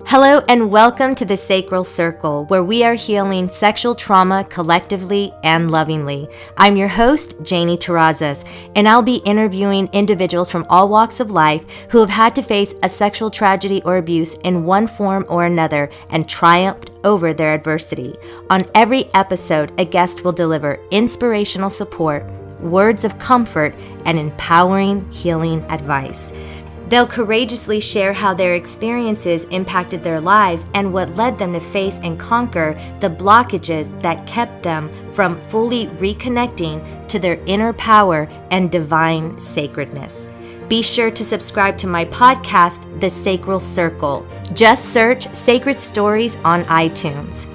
Hello and welcome to the Sacral Circle, where we are healing sexual trauma collectively and lovingly. I'm your host, Janie Terrazas, and I'll be interviewing individuals from all walks of life who have had to face a sexual tragedy or abuse in one form or another and triumphed over their adversity. On every episode, a guest will deliver inspirational support, words of comfort, and empowering healing advice. They'll courageously share how their experiences impacted their lives and what led them to face and conquer the blockages that kept them from fully reconnecting to their inner power and divine sacredness. Be sure to subscribe to my podcast, The Sacral Circle. Just search Sacred Stories on iTunes.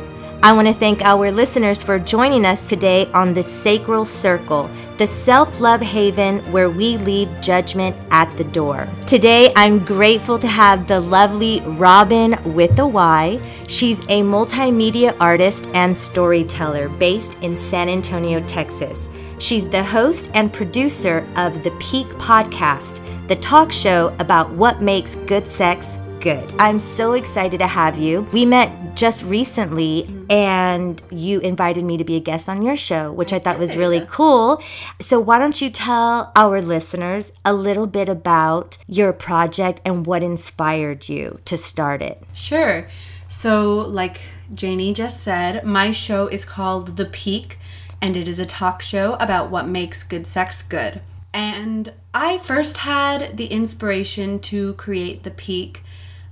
I want to thank our listeners for joining us today on The Sacral Circle, the self-love haven where we leave judgment at the door. Today, I'm grateful to have the lovely Robyn with a Y. She's a multimedia artist and storyteller based in San Antonio, Texas. She's the host and producer of The Peak Podcast, the talk show about what makes good sex good. I'm so excited to have you. We met just recently and you invited me to be a guest on your show, which I thought was really cool. So why don't you tell our listeners a little bit about your project and what inspired you to start it? Sure. So like Janie just said, my show is called The Peak, and it is a talk show about what makes good sex good. And I first had the inspiration to create The Peak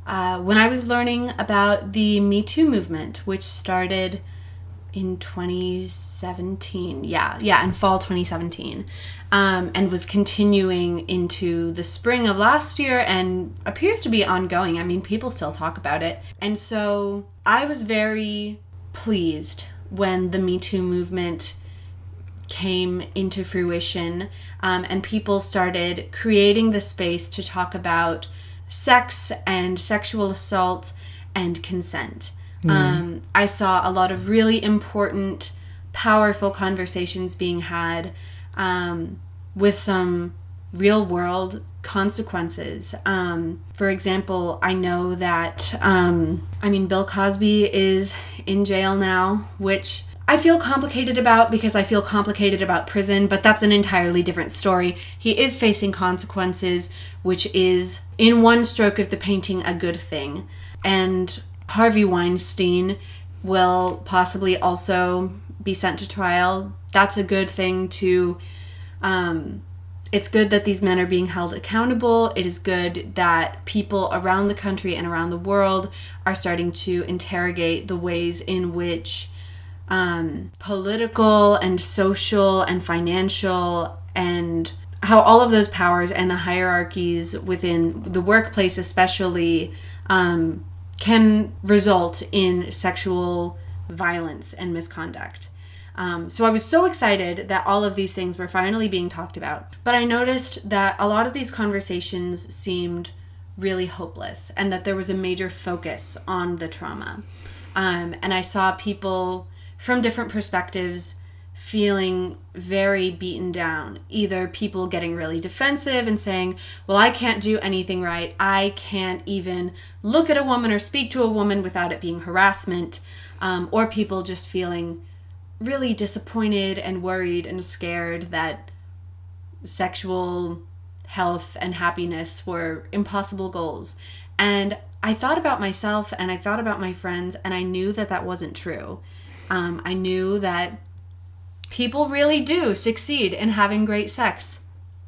when I was learning about the Me Too movement, which started in 2017. In fall 2017, and was continuing into the spring of last year and appears to be ongoing. I mean, people still talk about it. And so I was very pleased when the Me Too movement came into fruition, and people started creating the space to talk about sex and sexual assault and consent. I saw a lot of really important, powerful conversations being had with some real world consequences. For example, I know that, Bill Cosby is in jail now, which I feel complicated about because I feel complicated about prison, but that's an entirely different story. He is facing consequences, which is, in one stroke of the painting, a good thing. And Harvey Weinstein will possibly also be sent to trial. That's a good thing too. It's good that these men are being held accountable. It is good that people around the country and around the world are starting to interrogate the ways in which political and social and financial and how all of those powers and the hierarchies within the workplace especially can result in sexual violence and misconduct. So I was so excited that all of these things were finally being talked about. But I noticed that a lot of these conversations seemed really hopeless and that there was a major focus on the trauma. And I saw people from different perspectives feeling very beaten down. Either people getting really defensive and saying, well, I can't do anything right. I can't even look at a woman or speak to a woman without it being harassment. Or people just feeling really disappointed and worried and scared that sexual health and happiness were impossible goals. And I thought about myself and I thought about my friends, and I knew that that wasn't true. I knew that people really do succeed in having great sex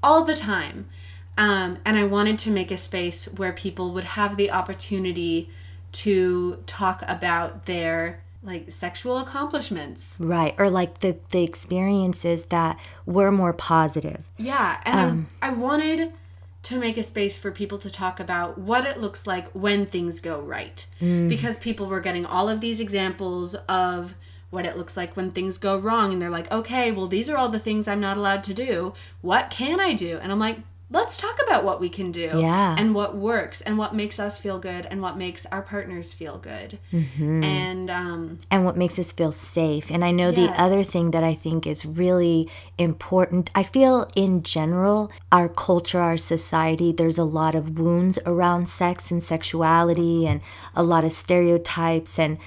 all the time. And I wanted to make a space where people would have the opportunity to talk about their sexual accomplishments. Right. Or the experiences that were more positive. Yeah. And I wanted to make a space for people to talk about what it looks like when things go right. Because people were getting all of these examples of what it looks like when things go wrong. And they're like, okay, well, these are all the things I'm not allowed to do. What can I do? And I'm like, let's talk about what we can do Yeah. and what works and what makes us feel good and what makes our partners feel good. And what makes us feel safe. And I know the Yes. other thing that I think is really important, I feel in general, our culture, our society, there's a lot of wounds around sex and sexuality and a lot of stereotypes and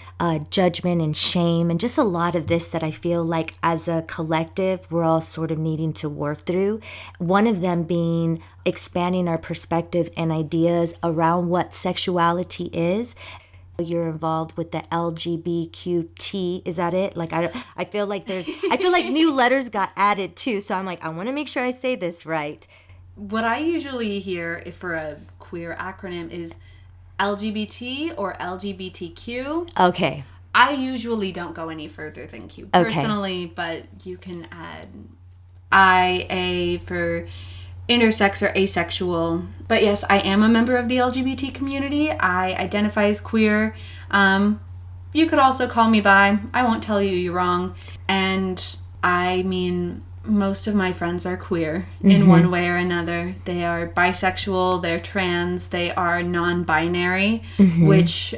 judgment and shame and just a lot of this that I feel like as a collective, we're all sort of needing to work through. One of them being expanding our perspective and ideas around what sexuality is. You're involved with the LGBTQ, is that it? Like I feel like I feel like new letters got added too. So I'm like, I want to make sure I say this right. What I usually hear if for a queer acronym is LGBT or LGBTQ. Okay. I usually don't go any further than Q personally, but you can add IA for intersex or asexual. But yes, I am a member of the LGBT community. I identify as queer. You could also call me bi. I won't tell you you're wrong. And I mean, most of my friends are queer in one way or another. They are bisexual, they're trans, they are non-binary, which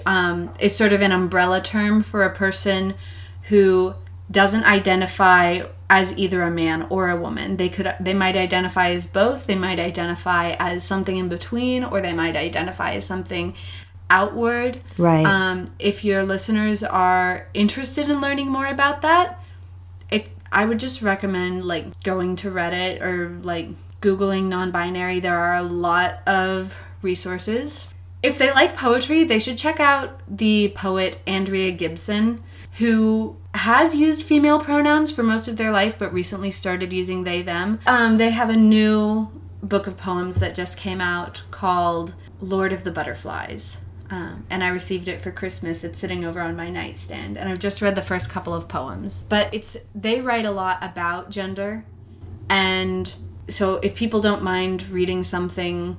is sort of an umbrella term for a person who doesn't identify as either a man or a woman. They might identify as both, they might identify as something in between, or they might identify as something outward. Right. If your listeners are interested in learning more about that, I would just recommend like going to Reddit or like Googling non-binary. There are a lot of resources. If they like poetry, they should check out the poet Andrea Gibson, who has used female pronouns for most of their life, but recently started using they, them. They have a new book of poems that just came out called Lord of the Butterflies. And I received it for Christmas. It's sitting over on my nightstand. And I've just read the first couple of poems. But they write a lot about gender. And so if people don't mind reading something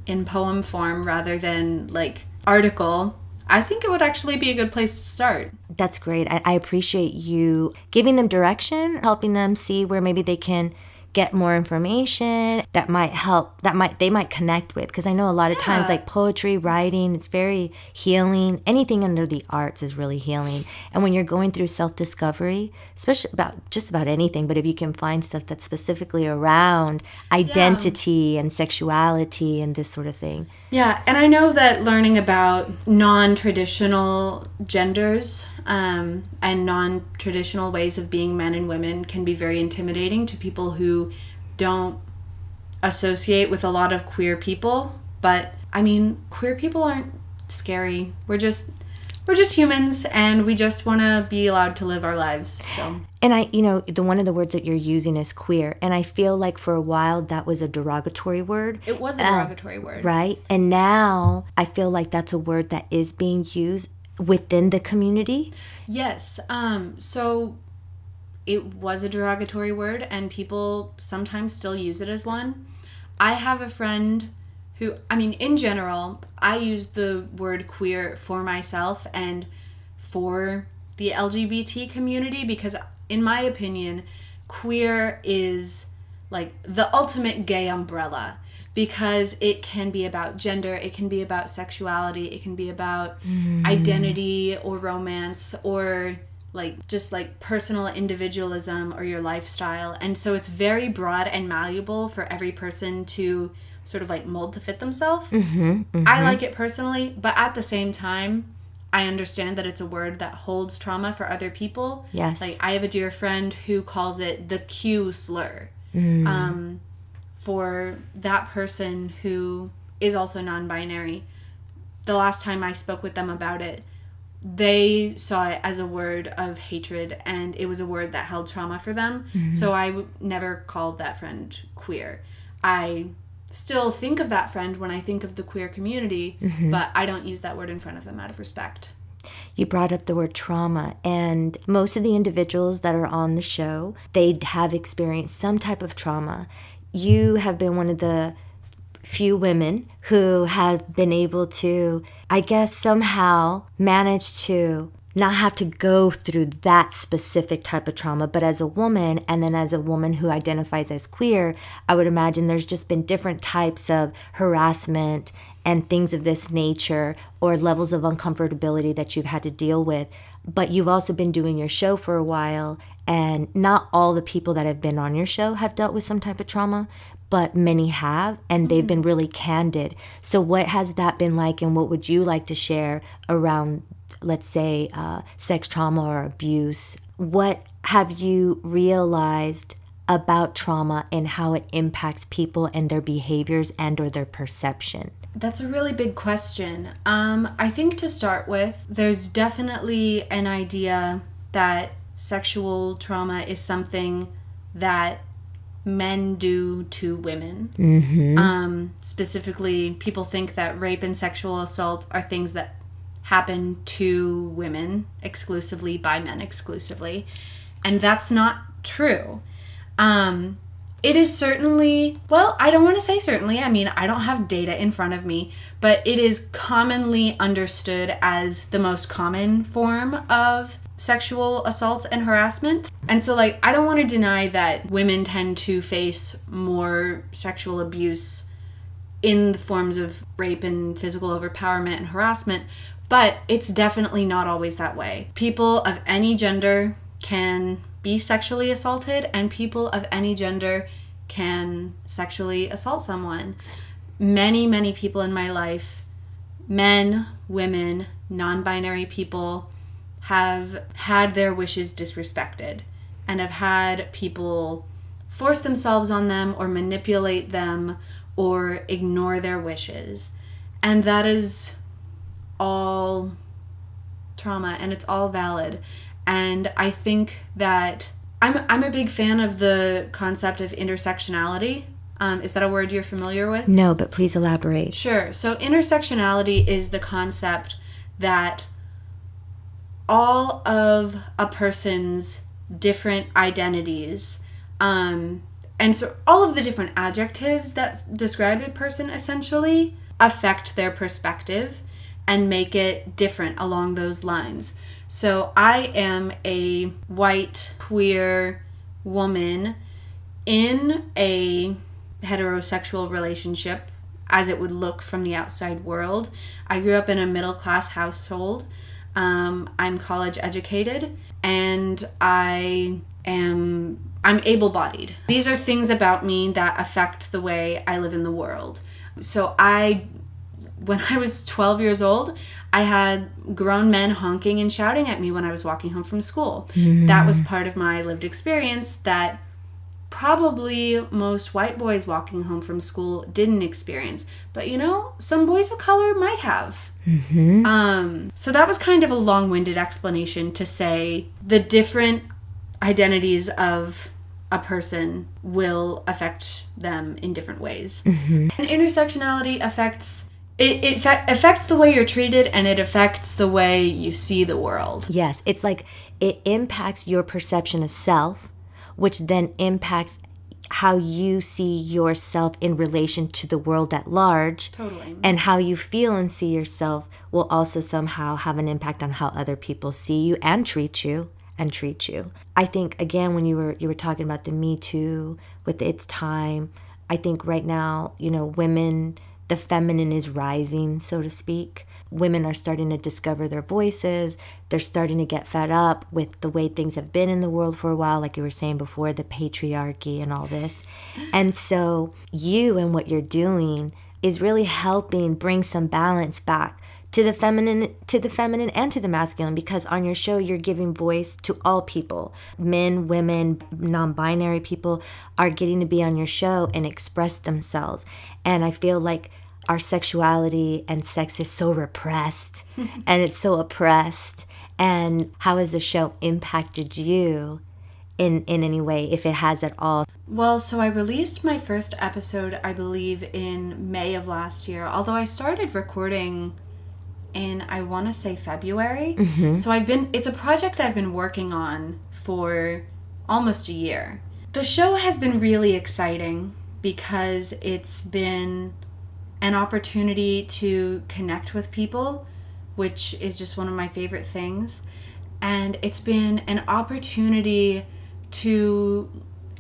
in poem form rather than like article, I think it would actually be a good place to start. That's great. I appreciate you giving them direction, helping them see where maybe they can get more information that might help, they might connect with. Because I know a lot of times like poetry, writing, it's very healing. Anything under the arts is really healing. And when you're going through self-discovery, especially about just about anything, but if you can find stuff that's specifically around identity and sexuality and this sort of thing. Yeah, and I know that learning about non-traditional genders and non-traditional ways of being men and women can be very intimidating to people who don't associate with a lot of queer people. But I mean, queer people aren't scary. We're just humans, and we just want to be allowed to live our lives. So. And one of the words that you're using is queer, and I feel like for a while that was a derogatory word. It was a derogatory word, right? And now I feel like that's a word that is being used within the community. Yes. So it was a derogatory word, and people sometimes still use it as one. I have a friend who, in general, I use the word queer for myself and for the LGBT community because, in my opinion, queer is like the ultimate gay umbrella because it can be about gender, it can be about sexuality, it can be about identity or romance or just personal individualism or your lifestyle. And so it's very broad and malleable for every person to sort of mold to fit themselves. I like it personally, but at the same time, I understand that it's a word that holds trauma for other people. Yes. I have a dear friend who calls it the Q slur. For that person who is also non-binary. The last time I spoke with them about it, they saw it as a word of hatred, and it was a word that held trauma for them. So I never called that friend queer. I still think of that friend when I think of the queer community, but I don't use that word in front of them out of respect. You brought up the word trauma, and most of the individuals that are on the show, they have experienced some type of trauma. You have been one of the few women who have been able to, I guess, somehow manage to not have to go through that specific type of trauma. But as a woman, and then as a woman who identifies as queer, I would imagine there's just been different types of harassment and things of this nature, or levels of uncomfortability that you've had to deal with. But you've also been doing your show for a while, and not all the people that have been on your show have dealt with some type of trauma, but many have, and they've been really candid. So what has that been like, and what would you like to share around, let's say, sex trauma or abuse? What have you realized about trauma and how it impacts people and their behaviors and or their perception? That's a really big question. I think to start with, there's definitely an idea that sexual trauma is something that men do to women. Specifically, people think that rape and sexual assault are things that happen to women exclusively, by men exclusively. And that's not true. It is certainly, well, I don't want to say certainly. I mean, I don't have data in front of me, but it is commonly understood as the most common form of sexual assaults and harassment. And so, like, I don't want to deny that women tend to face more sexual abuse in the forms of rape and physical overpowerment and harassment, but it's definitely not always that way. People of any gender can be sexually assaulted, and people of any gender can sexually assault someone. Many people in my life, men, women, non-binary people, have had their wishes disrespected and have had people force themselves on them or manipulate them or ignore their wishes. And that is all trauma, and it's all valid. And I think that I'm a big fan of the concept of intersectionality. Is that a word you're familiar with? No, but please elaborate. Sure. So intersectionality is the concept that all of a person's different identities, and so all of the different adjectives that describe a person essentially affect their perspective and make it different along those lines. So I am a white, queer woman in a heterosexual relationship as it would look from the outside world. I grew up in a middle-class household. I'm college educated, and I'm able-bodied. These are things about me that affect the way I live in the world. So when I was 12 years old, I had grown men honking and shouting at me when I was walking home from school. That was part of my lived experience that probably most white boys walking home from school didn't experience. But, some boys of color might have. So that was kind of a long-winded explanation to say the different identities of a person will affect them in different ways. And intersectionality affects the way you're treated, and it affects the way you see the world. Yes, it's like it impacts your perception of self, which then impacts how you see yourself in relation to the world at large. Totally. And how you feel and see yourself will also somehow have an impact on how other people see you and treat you. I think, again, when you were talking about the Me Too with its time, I think right now, women, the feminine is rising, so to speak. Women are starting to discover their voices. They're starting to get fed up with the way things have been in the world for a while, like you were saying before, the patriarchy and all this. And so you and what you're doing is really helping bring some balance back to the feminine and to the masculine, because on your show you're giving voice to all people. Men, women, non-binary people are getting to be on your show and express themselves. And I feel like our sexuality and sex is so repressed and it's so oppressed. And how has the show impacted you in any way, if it has at all? Well, so I released my first episode, I believe, in May of last year, although I started recording in, I want to say, February. So it's a project I've been working on for almost a year. The show has been really exciting because it's been an opportunity to connect with people which is just one of my favorite things. And it's been an opportunity to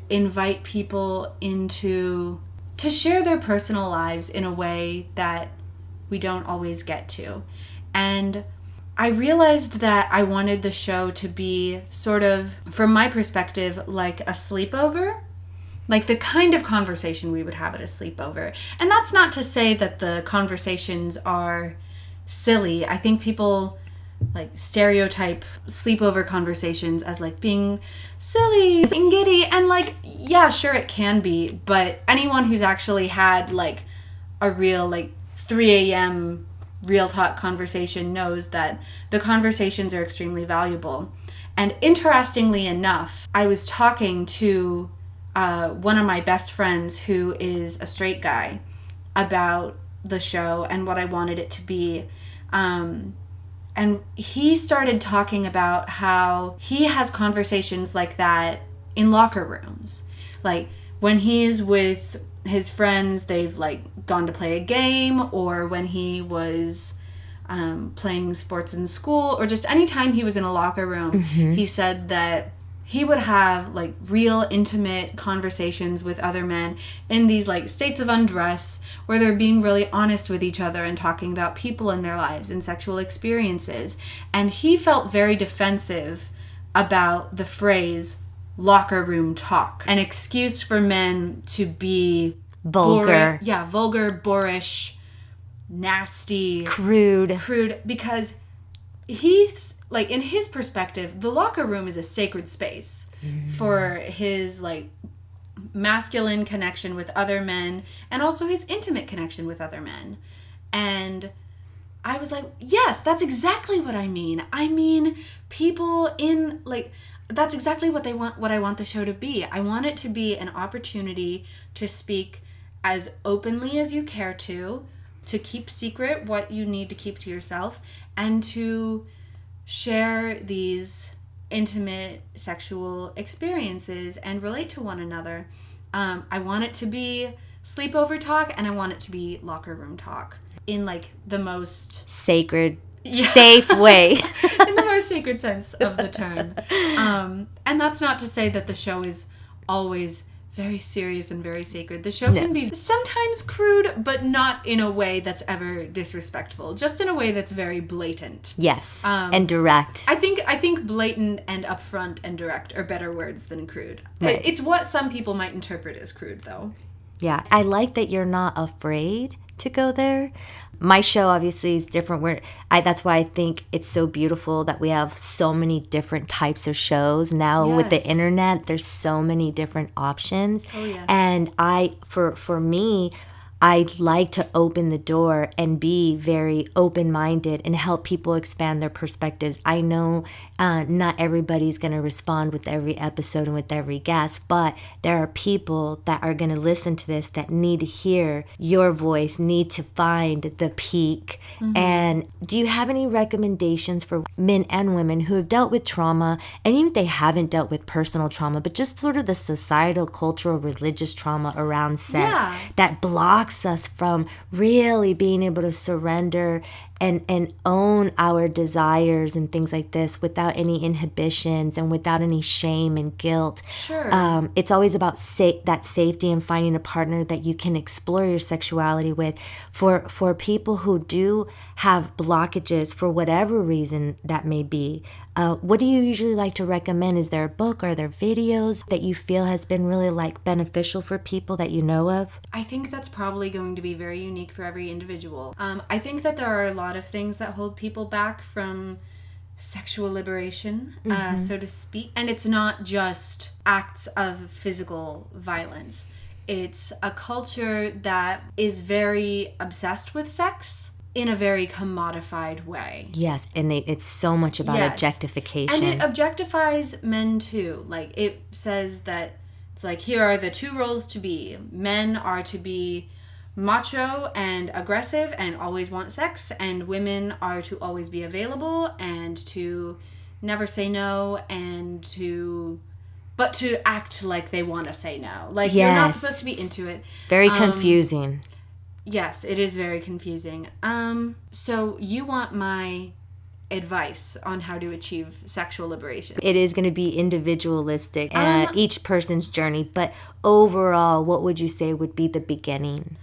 invite people to share their personal lives in a way that we don't always get to. And I realized that I wanted the show to be sort of, from my perspective, like a sleepover. Like the kind of conversation we would have at a sleepover. And that's not to say that the conversations are silly. I think people like stereotype sleepover conversations as like being silly and giddy, and like, yeah, sure it can be, but anyone who's actually had like a real like 3 a.m. real talk conversation knows that the conversations are extremely valuable. And interestingly enough, I was talking to one of my best friends who is a straight guy about the show and what I wanted it to be. And he started talking about how he has conversations like that in locker rooms. Like when he's with his friends, they've like gone to play a game, or when he was playing sports in school, or just anytime he was in a locker room, he said that he would have like real intimate conversations with other men in these like states of undress where they're being really honest with each other and talking about people in their lives and sexual experiences. And he felt very defensive about the phrase locker room talk, an excuse for men to be vulgar. Vulgar, boorish, nasty, crude, because he's like, in his perspective, the locker room is a sacred space for his like masculine connection with other men and also his intimate connection with other men. And I was like, yes, that's exactly what I mean. I mean, people in like, that's exactly what I want the show to be. I want it to be an opportunity to speak as openly as you care to keep secret what you need to keep to yourself, and to share these intimate sexual experiences and relate to one another. I want it to be sleepover talk, and I want it to be locker room talk in like the most sacred, safe way. In the most sacred sense of the term. And that's not to say that the show is always very serious and very sacred. The show can be sometimes crude, but not in a way that's ever disrespectful. Just in a way that's very blatant. Yes, and direct. I think blatant and upfront and direct are better words than crude. Right. It's what some people might interpret as crude, though. Yeah, I like that you're not afraid to go there. My show obviously is different. That's why I think it's so beautiful that we have so many different types of shows now. With the internet. There's so many different options. Oh, yes. And for me, I'd like to open the door and be very open-minded and help people expand their perspectives. I know not everybody's going to respond with every episode and with every guest, but there are people that are going to listen to this that need to hear your voice, need to find the peak. And do you have any recommendations for men and women who have dealt with trauma, and even if they haven't dealt with personal trauma, but just sort of the societal, cultural, religious trauma around sex that blocks us from really being able to surrender and own our desires and things like this without any inhibitions and without any shame and guilt? Sure. It's always about that safety and finding a partner that you can explore your sexuality with. For people who do have blockages for whatever reason that may be, what do you usually like to recommend? Is there a book or are there videos that you feel has been really like beneficial for people that you know of? I think that's probably going to be very unique for every individual. I think that there are a lot of things that hold people back from sexual liberation, so to speak. And it's not just acts of physical violence. It's a culture that is very obsessed with sex in a very commodified way. Yes, and it's so much about objectification. And it objectifies men too. Like, it says that it's like, here are the two roles to be. Men are to be macho and aggressive and always want sex, and women are to always be available and to never say no, and to act like they want to say no. Like, you're not supposed to be into it. Very confusing. Yes, it is very confusing. So you want my advice on how to achieve sexual liberation? It is going to be individualistic, each person's journey, but overall, what would you say would be the beginning?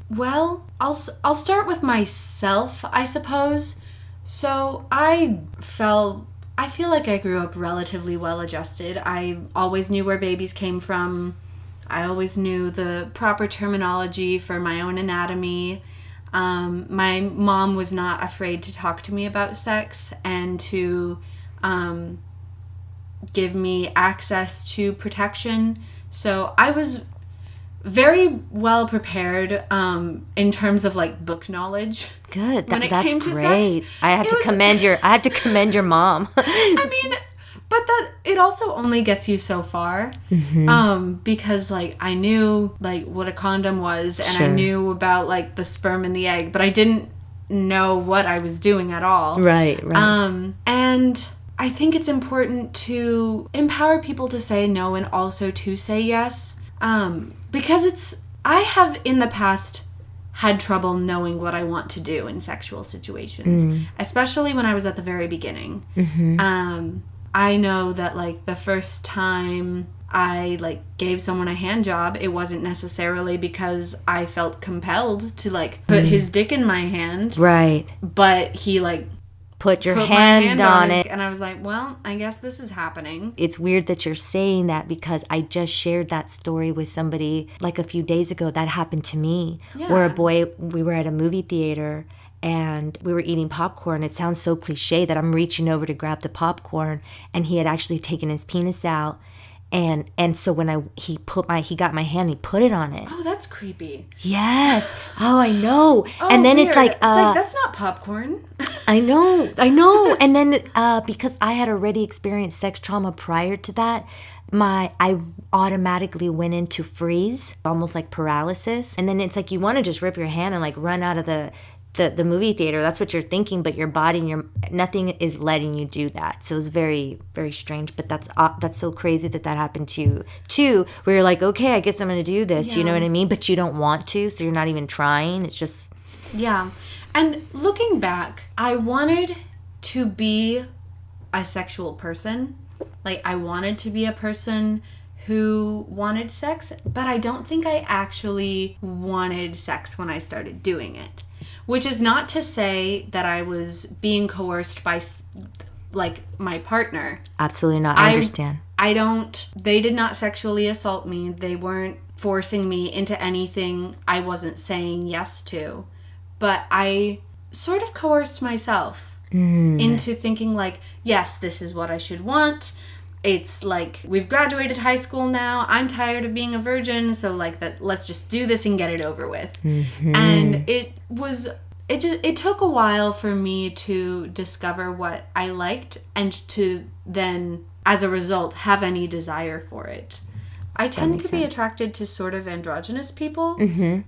Well, I'll start with myself, I suppose. So I feel like I grew up relatively well adjusted. I always knew where babies came from. I always knew the proper terminology for my own anatomy. My mom was not afraid to talk to me about sex and to give me access to protection. So I was very well prepared in terms of like book knowledge. Good. When it That's came to great. sex, I have to commend your mom. I mean, but that it also only gets you so far. Because like I knew like what a condom was, and Sure. I knew about like the sperm and the egg, but I didn't know what I was doing at all. Right. And I think it's important to empower people to say no and also to say yes. Because I have in the past had trouble knowing what I want to do in sexual situations, especially when I was at the very beginning. I know that like the first time I like gave someone a hand job, it wasn't necessarily because I felt compelled to like put his dick in my hand. Right. But he like Put your my hand on it. and I was like, well, I guess this is happening. It's weird that you're saying that because I just shared that story with somebody like a few days ago. That happened to me. Yeah. Where we were at a movie theater and we were eating popcorn. It sounds so cliche that I'm reaching over to grab the popcorn, and he had actually taken his penis out. And so when he got my hand, he put it on it. Oh, that's creepy. Yes. Oh, I know. Oh, and then weird. it's like that's not popcorn. I know. And then because I had already experienced sex trauma prior to that, I automatically went into freeze, almost like paralysis. And then it's like you want to just rip your hand and like run out of the movie theater. That's what you're thinking, but your body and nothing is letting you do that. So it's very, very strange. But that's so crazy that happened to you too, where you're like, okay, I guess I'm gonna do this. Yeah. You know what I mean? But you don't want to, so you're not even trying. It's just Yeah. And looking back, I wanted to be a sexual person. Like, I wanted to be a person who wanted sex, but I don't think I actually wanted sex when I started doing it. Which is not to say that I was being coerced by, like, my partner. absolutely not. I understand. They did not sexually assault me. They weren't forcing me into anything I wasn't saying yes to. But I sort of coerced myself into thinking like, yes, this is what I should want. It's like, we've graduated high school now. I'm tired of being a virgin. So like let's just do this and get it over with. And it took a while for me to discover what I liked and to then, as a result, have any desire for it. I tend to be attracted to sort of androgynous people.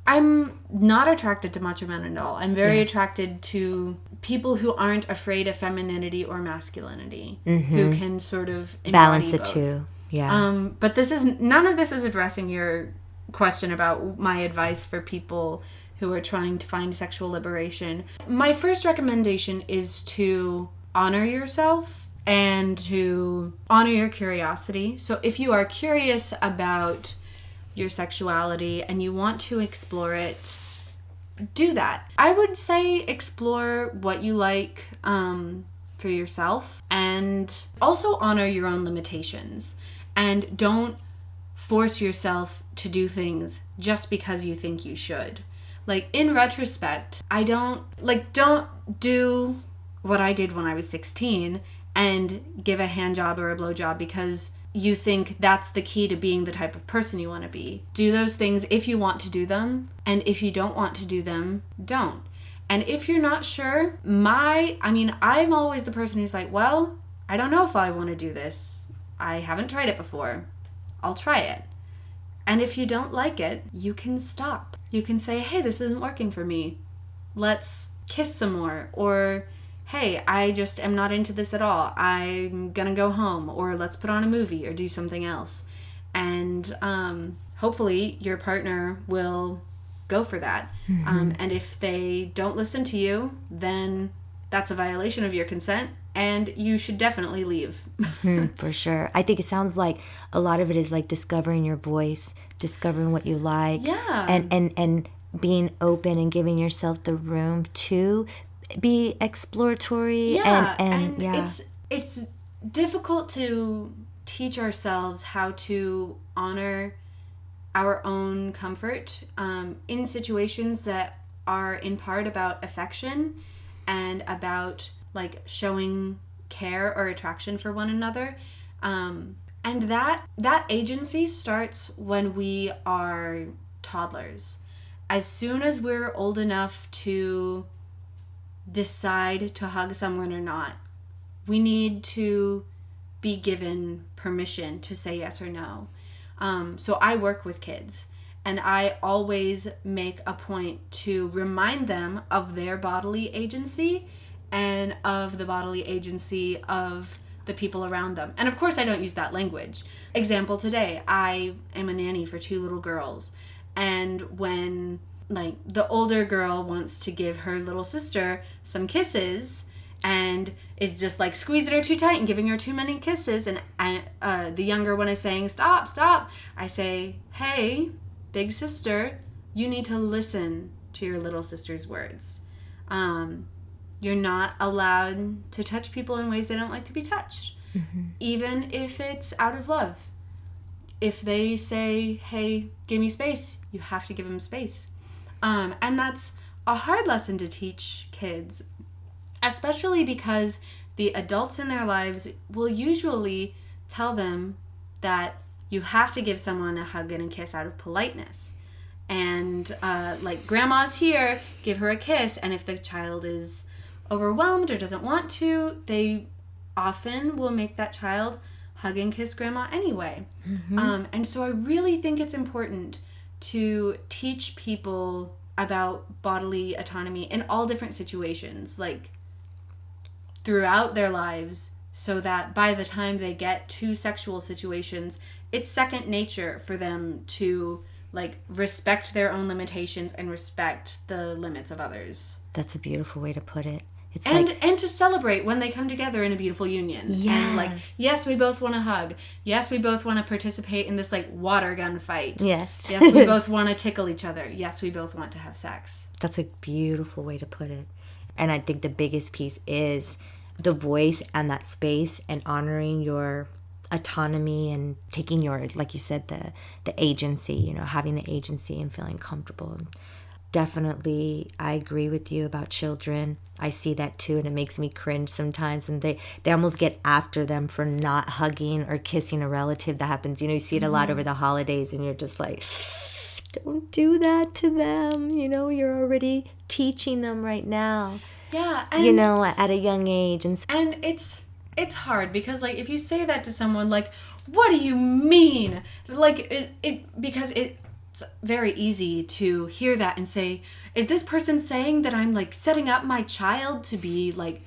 I'm not attracted to macho men at all. I'm very attracted to people who aren't afraid of femininity or masculinity, who can sort of Balance the both. two. Yeah. But none of this is addressing your question about my advice for people who are trying to find sexual liberation. My first recommendation is to honor yourself and to honor your curiosity. So if you are curious about your sexuality and you want to explore it, do that. I would say explore what you like for yourself, and also honor your own limitations. And don't force yourself to do things just because you think you should. Like, in retrospect, don't do what I did when I was 16 and give a hand job or a blow job because you think that's the key to being the type of person you want to be. Do those things if you want to do them, and if you don't want to do them, don't. And if you're not sure, I'm always the person who's like, well, I don't know if I want to do this. I haven't tried it before. I'll try it. And if you don't like it, you can stop. You can say, hey, this isn't working for me. Let's kiss some more. Or, hey, I just am not into this at all. I'm gonna go home. Or let's put on a movie or do something else. And hopefully your partner will go for that. And if they don't listen to you, then that's a violation of your consent, and you should definitely leave. For sure. I think it sounds like a lot of it is like discovering your voice, discovering what you like, and being open and giving yourself the room to be exploratory. And it's difficult to teach ourselves how to honor our own comfort in situations that are in part about affection and about like showing care or attraction for one another. And that agency starts when we are toddlers. As soon as we're old enough to decide to hug someone or not, we need to be given permission to say yes or no. So I work with kids, and I always make a point to remind them of their bodily agency and of the bodily agency of the people around them. And of course, I don't use that language. Example today, I am a nanny for 2 little girls. And when like the older girl wants to give her little sister some kisses and is just like squeezing her too tight and giving her too many kisses, and the younger one is saying, stop, I say, hey, big sister, you need to listen to your little sister's words. You're not allowed to touch people in ways they don't like to be touched, even if it's out of love. If they say, hey, give me space, you have to give them space. And that's a hard lesson to teach kids, especially because the adults in their lives will usually tell them that you have to give someone a hug and a kiss out of politeness. And like, grandma's here, give her a kiss. And if the child is overwhelmed or doesn't want to, they often will make that child hug and kiss grandma anyway. And so I really think it's important to teach people about bodily autonomy in all different situations, like throughout their lives, so that by the time they get to sexual situations, it's second nature for them to like respect their own limitations and respect the limits of others. That's a beautiful way to put it. It's and to celebrate when they come together in a beautiful union. Yes. And like, yes, we both want to hug. Yes, we both want to participate in this like water gun fight. Yes. Yes, we both want to tickle each other. Yes, we both want to have sex. That's a beautiful way to put it. And I think the biggest piece is the voice and that space and honoring your autonomy and taking your, like you said, the agency, you know, having the agency and feeling comfortable. Definitely, I agree with you about children. I see that too, and it makes me cringe sometimes. And they almost get after them for not hugging or kissing a relative. That happens. You know, you see it a lot over the holidays, and you're just like, don't do that to them. You know, you're already teaching them right now. Yeah. And, you know, at a young age. And it's hard because, like, if you say that to someone, like, what do you mean? Like, because it's very easy to hear that and say, is this person saying that I'm like setting up my child to be like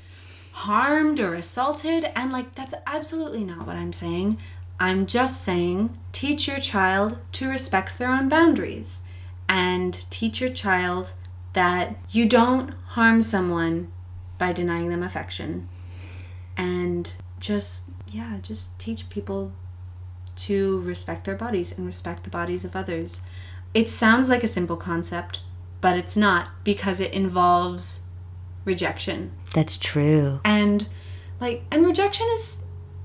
harmed or assaulted? And like, that's absolutely not what I'm saying. I'm just saying, teach your child to respect their own boundaries, and teach your child that you don't harm someone by denying them affection. And just teach people to respect their bodies and respect the bodies of others. It sounds like a simple concept, but it's not, because it involves rejection. That's true. And rejection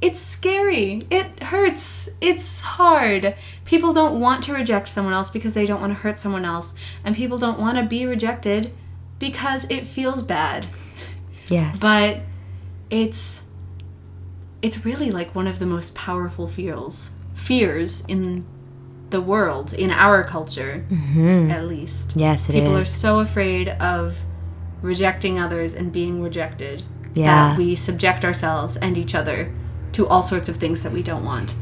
it's scary. It hurts. It's hard. People don't want to reject someone else because they don't want to hurt someone else. And people don't want to be rejected because it feels bad. Yes. But it's really like one of the most powerful fears in the world, in our culture, at least. Yes, People are so afraid of rejecting others and being rejected that we subject ourselves and each other to all sorts of things that we don't want.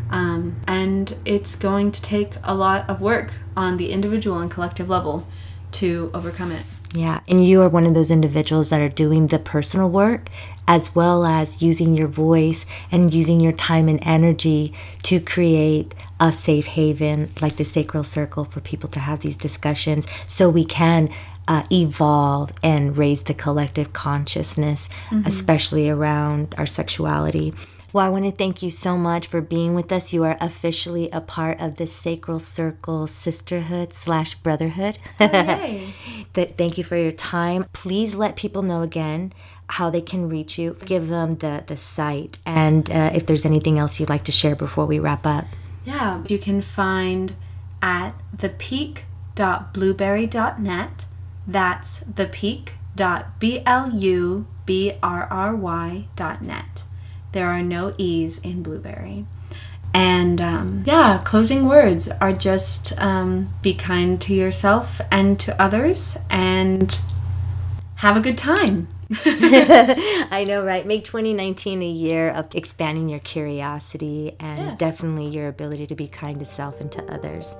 And it's going to take a lot of work on the individual and collective level to overcome it. Yeah, and you are one of those individuals that are doing the personal work as well as using your voice and using your time and energy to create a safe haven like the Sacral Circle for people to have these discussions so we can evolve and raise the collective consciousness, especially around our sexuality. Well, I want to thank you so much for being with us. You are officially a part of the Sacral Circle sisterhood / brotherhood. Yay. Thank you for your time. Please let people know again how they can reach you. Give them the site, and if there's anything else you'd like to share before we wrap up. Yeah, you can find at thepeak.blueberry.net. That's thepeak.blueberry.net. There are no E's in Blueberry. And closing words are just be kind to yourself and to others and have a good time. I know, right? Make 2019 a year of expanding your curiosity and definitely your ability to be kind to self and to others.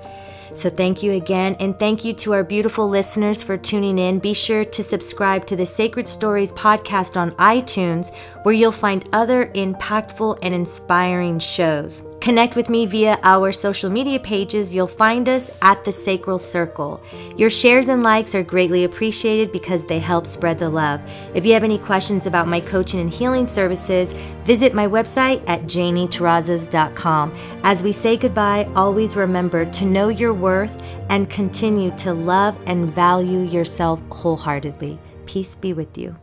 So thank you again, and thank you to our beautiful listeners for tuning in. Be sure to subscribe to the Sacred Stories podcast on iTunes, where you'll find other impactful and inspiring shows. Connect with me via our social media pages. You'll find us at the Sacral Circle. Your shares and likes are greatly appreciated because they help spread the love. If you have any questions about my coaching and healing services, visit my website at JanieTerrazas.com. As we say goodbye, always remember to know your worth and continue to love and value yourself wholeheartedly. Peace be with you.